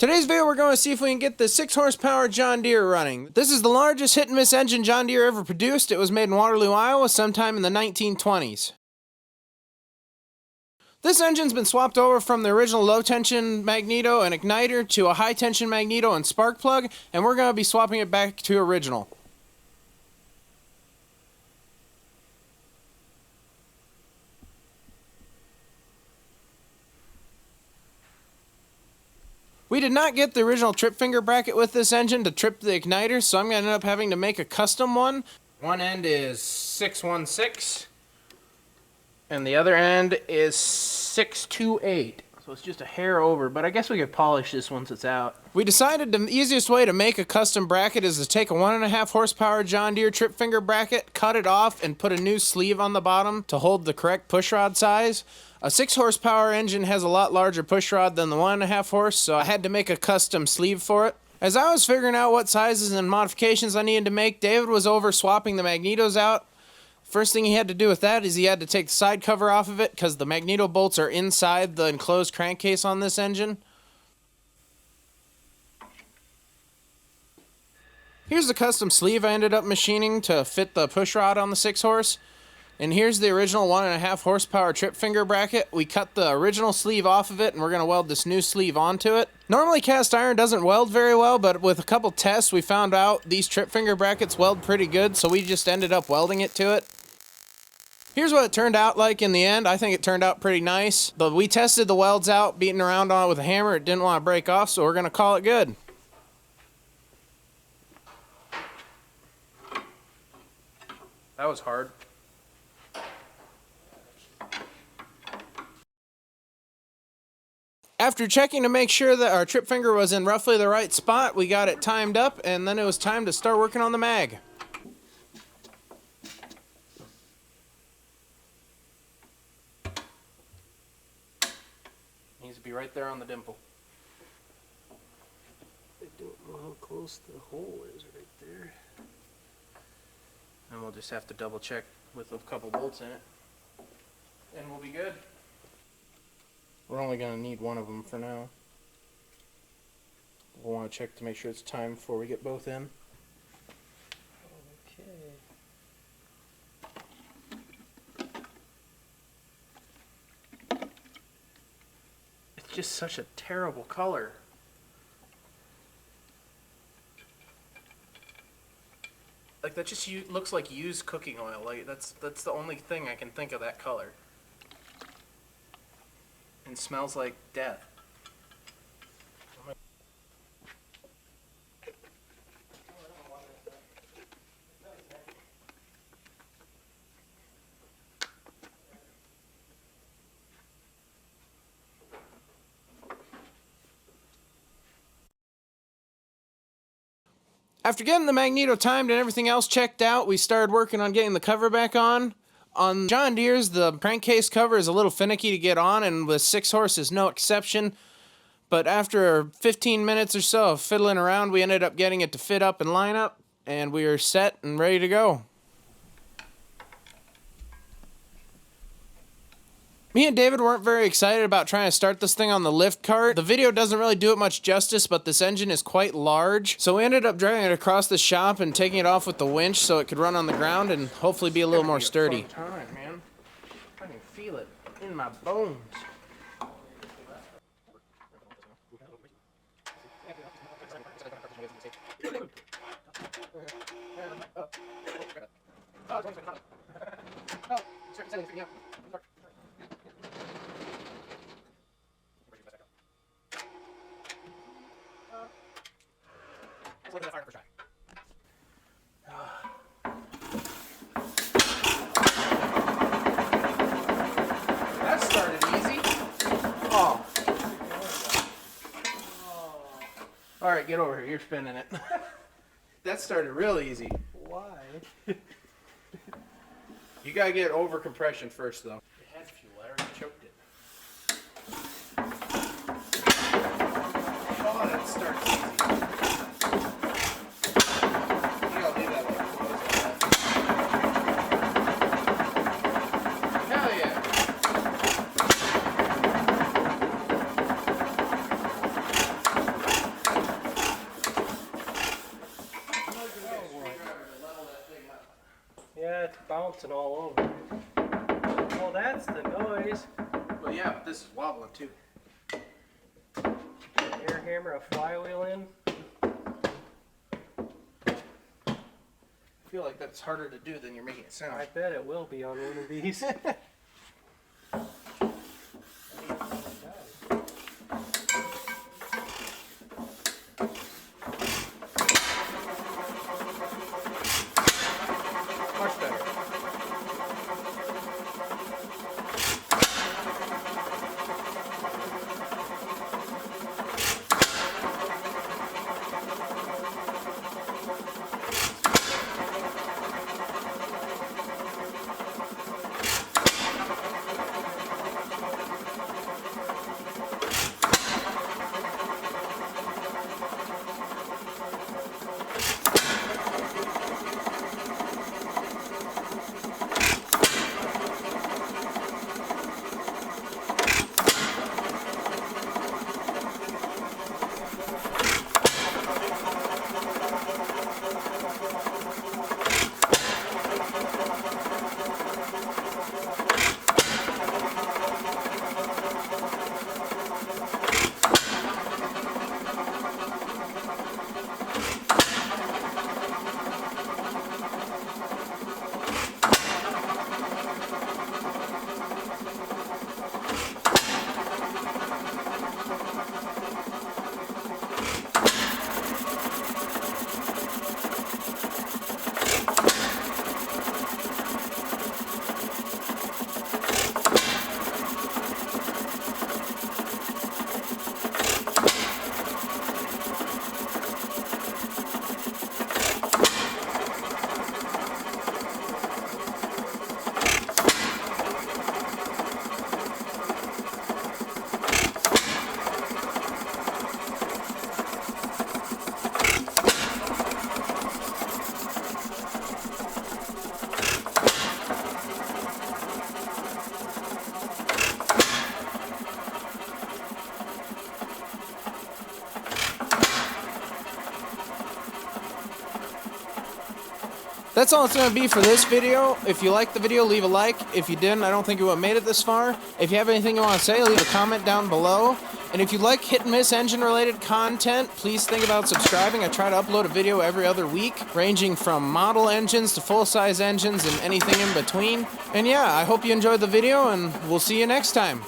Today's video we're going to see if we can get the 6 horsepower John Deere running. This is the largest hit and miss engine John Deere ever produced. It was made in Waterloo, Iowa sometime in the 1920s. This engine's been swapped over from the original low tension magneto and igniter to a high tension magneto and spark plug, and we're going to be swapping it back to original. We did not get the original trip finger bracket with this engine to trip the igniter, so I'm going to end up having to make a custom one. One end is 616, and the other end is 628. So it's just a hair over, but I guess we could polish this once it's out. We decided the easiest way to make a custom bracket is to take a 1.5 horsepower John Deere trip finger bracket, cut it off, and put a new sleeve on the bottom to hold the correct pushrod size. A 6 horsepower engine has a lot larger pushrod than the 1.5 horse, so I had to make a custom sleeve for it. As I was figuring out what sizes and modifications I needed to make, David was over swapping the magnetos out. First thing he had to do with that is he had to take the side cover off of it because the magneto bolts are inside the enclosed crankcase on this engine. Here's the custom sleeve I ended up machining to fit the pushrod on the 6 horse. And here's the original 1.5 horsepower trip finger bracket. We cut the original sleeve off of it and we're going to weld this new sleeve onto it. Normally cast iron doesn't weld very well, but with a couple tests we found out these trip finger brackets weld pretty good, so we just ended up welding it to it. Here's what it turned out like in the end. I think it turned out pretty nice. But we tested the welds out, beating around on it with a hammer. It didn't want to break off, so we're going to call it good. That was hard. After checking to make sure that our trip finger was in roughly the right spot, we got it timed up, and then it was time to start working on the mag. Needs to be right there on the dimple. I don't know how close the hole is right there. And we'll just have to double check with a couple bolts in it. And we'll be good. We're only going to need one of them for now. We'll want to check to make sure it's timed before we get both in. Okay. It's just such a terrible color. Like that just looks like used cooking oil. Like that's the only thing I can think of that color. And smells like death. After getting the magneto timed and everything else checked out, we started working on getting the cover back on. On John Deere's, the crankcase cover is a little finicky to get on, and with 6 horse is no exception. But after 15 minutes or so of fiddling around, we ended up getting it to fit up and line up, and we are set and ready to go. Me and David weren't very excited about trying to start this thing on the lift cart. The video doesn't really do it much justice, but this engine is quite large. So we ended up dragging it across the shop and taking it off with the winch so it could run on the ground and hopefully be a little more sturdy. Fun time, man. I can feel it in my bones. That started easy. Oh. Alright, get over here. You're spinning it. That started real easy. Why? You gotta get over compression first, though. It had fuel. I already choked it. Oh, that starts easy. Hell yeah. bouncing all over. Oh, that's the noise. Well, yeah, but this is wobbling too. Air hammer a flywheel in. I feel like that's harder to do than you're making it sound. I bet it will be on one of these. Much better. That's all it's going to be for this video. If you liked the video, leave a like. If you didn't, I don't think you would have made it this far. If you have anything you want to say, leave a comment down below. And if you like hit and miss engine related content, please think about subscribing. I try to upload a video every other week, ranging from model engines to full-size engines and anything in between. And yeah, I hope you enjoyed the video, and we'll see you next time.